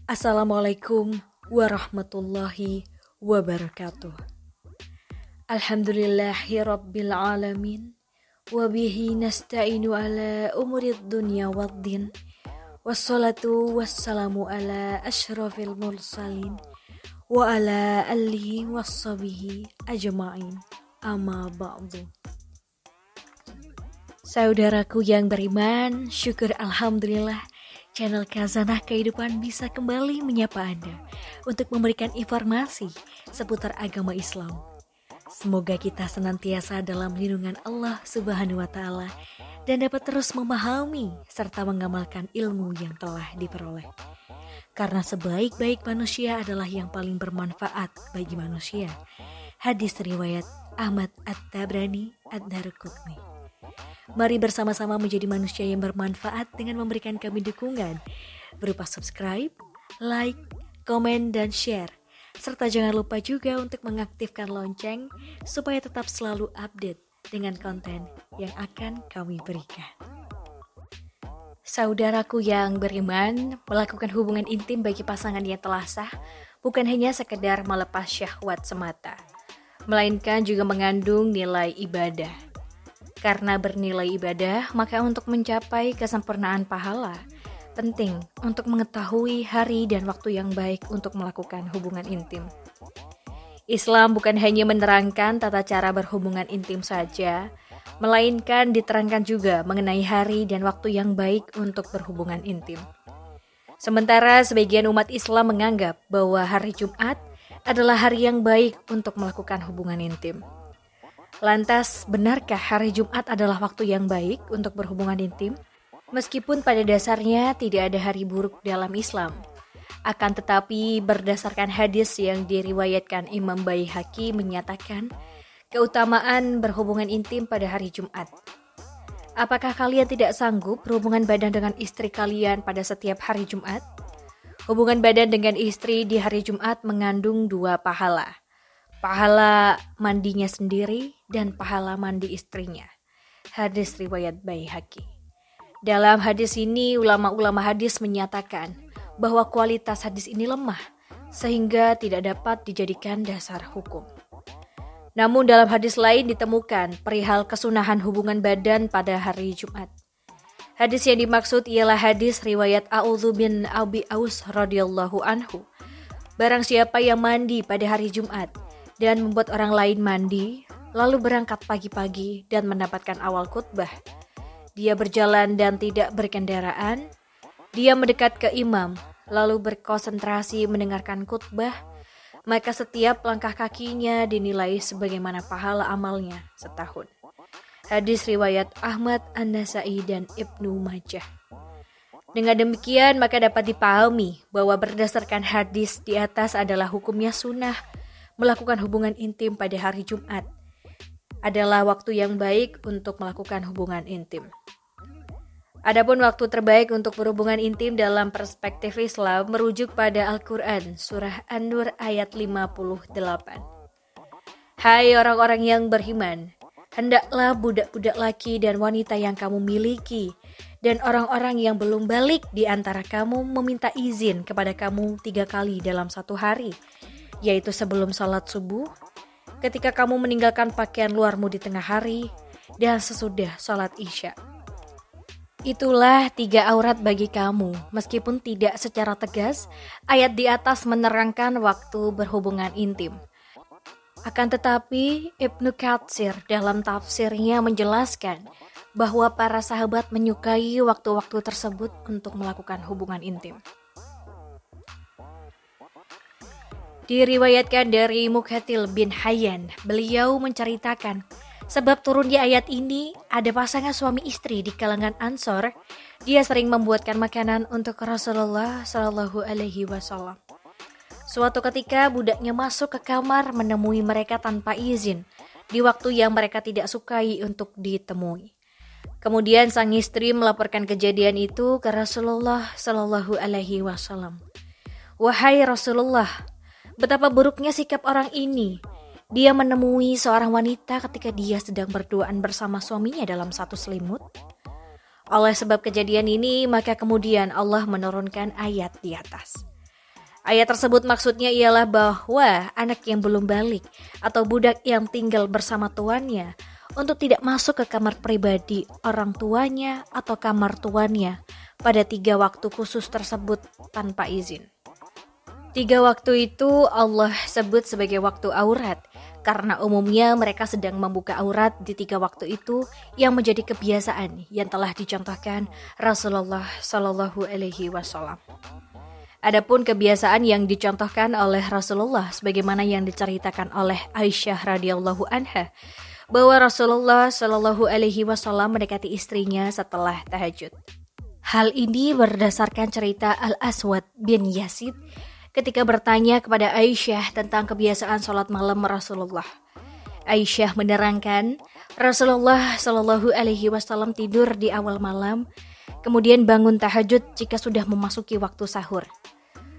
Assalamualaikum warahmatullahi wabarakatuh. Alhamdulillahi rabbil alamin. Wabihi nasta'inu ala umurid dunya waddin. Wassalatu wassalamu ala ashrafil mursalin. Wa ala alihi wassabihi ajma'in. Amma ba'du. Saudaraku yang beriman, syukur alhamdulillah channel Khazanah Kehidupan bisa kembali menyapa Anda untuk memberikan informasi seputar agama Islam. Semoga kita senantiasa dalam lindungan Allah Subhanahu wa Ta'ala dan dapat terus memahami serta mengamalkan ilmu yang telah diperoleh. Karena sebaik-baik manusia adalah yang paling bermanfaat bagi manusia. Hadis riwayat Ahmad At-Tabrani Ad-Darqutni. Mari bersama-sama menjadi manusia yang bermanfaat dengan memberikan kami dukungan berupa subscribe, like, komen, dan share. Serta jangan lupa juga untuk mengaktifkan lonceng supaya tetap selalu update dengan konten yang akan kami berikan. Saudaraku yang beriman, melakukan hubungan intim bagi pasangan yang telah sah bukan hanya sekedar melepas syahwat semata, melainkan juga mengandung nilai ibadah. Karena bernilai ibadah, maka untuk mencapai kesempurnaan pahala, penting untuk mengetahui hari dan waktu yang baik untuk melakukan hubungan intim. Islam bukan hanya menerangkan tata cara berhubungan intim saja, melainkan diterangkan juga mengenai hari dan waktu yang baik untuk berhubungan intim. Sementara sebagian umat Islam menganggap bahwa hari Jumat adalah hari yang baik untuk melakukan hubungan intim. Lantas, benarkah hari Jumat adalah waktu yang baik untuk berhubungan intim? Meskipun pada dasarnya tidak ada hari buruk dalam Islam. Akan tetapi berdasarkan hadis yang diriwayatkan Imam Baihaqi menyatakan keutamaan berhubungan intim pada hari Jumat. Apakah kalian tidak sanggup berhubungan badan dengan istri kalian pada setiap hari Jumat? Hubungan badan dengan istri di hari Jumat mengandung 2 pahala. Pahala mandinya sendiri dan pahala mandi istrinya. Hadis riwayat Baihaqi. Dalam hadis ini, ulama-ulama hadis menyatakan bahwa kualitas hadis ini lemah, sehingga tidak dapat dijadikan dasar hukum. Namun dalam hadis lain ditemukan perihal kesunahan hubungan badan pada hari Jumat. Hadis yang dimaksud ialah hadis riwayat A'udzu bin Abi Aus radhiyallahu anhu. Barang siapa yang mandi pada hari Jumat dan membuat orang lain mandi, lalu berangkat pagi-pagi dan mendapatkan awal khutbah. Dia berjalan dan tidak berkendaraan. Dia mendekat ke imam, lalu berkonsentrasi mendengarkan khutbah, maka setiap langkah kakinya dinilai sebagaimana pahala amalnya setahun. Hadis riwayat Ahmad, An-Nasai, dan Ibnu Majah. Dengan demikian, maka dapat dipahami bahwa berdasarkan hadis di atas adalah hukumnya sunnah melakukan hubungan intim pada hari Jumat adalah waktu yang baik untuk melakukan hubungan intim. Adapun waktu terbaik untuk berhubungan intim dalam perspektif Islam merujuk pada Al-Quran, surah An-Nur ayat 58. Hai orang-orang yang beriman, hendaklah budak-budak laki dan wanita yang kamu miliki dan orang-orang yang belum balik di antara kamu meminta izin kepada kamu 3 kali dalam satu hari, yaitu sebelum salat subuh, ketika kamu meninggalkan pakaian luarmu di tengah hari, dan sesudah salat isya. Itulah 3 aurat bagi kamu, meskipun tidak secara tegas, ayat di atas menerangkan waktu berhubungan intim. Akan tetapi, Ibnu Katsir dalam tafsirnya menjelaskan bahwa para sahabat menyukai waktu-waktu tersebut untuk melakukan hubungan intim. Diriwayatkan dari Muqatil bin Hayyan, beliau menceritakan, sebab turunnya ayat ini, ada pasangan suami istri di kalangan Ansor, dia sering membuatkan makanan untuk Rasulullah Shallallahu Alaihi Wasallam. Suatu ketika budaknya masuk ke kamar menemui mereka tanpa izin, di waktu yang mereka tidak sukai untuk ditemui. Kemudian sang istri melaporkan kejadian itu ke Rasulullah Shallallahu Alaihi Wasallam. Wahai Rasulullah, betapa buruknya sikap orang ini. Dia menemui seorang wanita ketika dia sedang berduaan bersama suaminya dalam satu selimut. Oleh sebab kejadian ini, maka kemudian Allah menurunkan ayat di atas. Ayat tersebut maksudnya ialah bahwa anak yang belum balik atau budak yang tinggal bersama tuannya untuk tidak masuk ke kamar pribadi orang tuanya atau kamar tuannya pada 3 waktu khusus tersebut tanpa izin. 3 waktu itu Allah sebut sebagai waktu aurat karena umumnya mereka sedang membuka aurat di 3 waktu itu yang menjadi kebiasaan yang telah dicontohkan Rasulullah Shallallahu Alaihi Wasallam. Adapun kebiasaan yang dicontohkan oleh Rasulullah sebagaimana yang diceritakan oleh Aisyah radhiyallahu anha bahwa Rasulullah Shallallahu Alaihi Wasallam mendekati istrinya setelah tahajud. Hal ini berdasarkan cerita Al-Aswad bin Yazid ketika bertanya kepada Aisyah tentang kebiasaan sholat malam Rasulullah. Aisyah menerangkan Rasulullah Shallallahu Alaihi Wasallam tidur di awal malam, kemudian bangun tahajud jika sudah memasuki waktu sahur.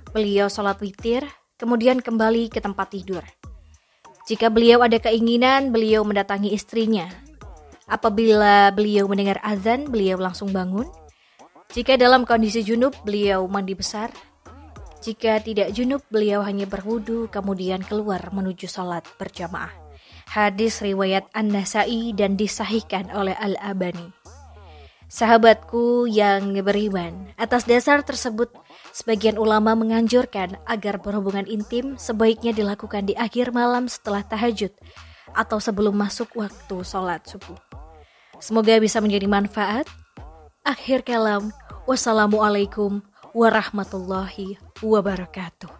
Beliau sholat witir, kemudian kembali ke tempat tidur. Jika beliau ada keinginan, beliau mendatangi istrinya. Apabila beliau mendengar azan, beliau langsung bangun. Jika dalam kondisi junub, beliau mandi besar. Jika tidak junub, beliau hanya berwudu, kemudian keluar menuju sholat berjamaah. Hadis riwayat An-Nasa'i dan disahihkan oleh Al-Albani. Sahabatku yang beriman, atas dasar tersebut, sebagian ulama menganjurkan agar berhubungan intim sebaiknya dilakukan di akhir malam setelah tahajud atau sebelum masuk waktu sholat subuh. Semoga bisa menjadi manfaat. Akhir kalam, wassalamualaikum warahmatullahi wabarakatuh.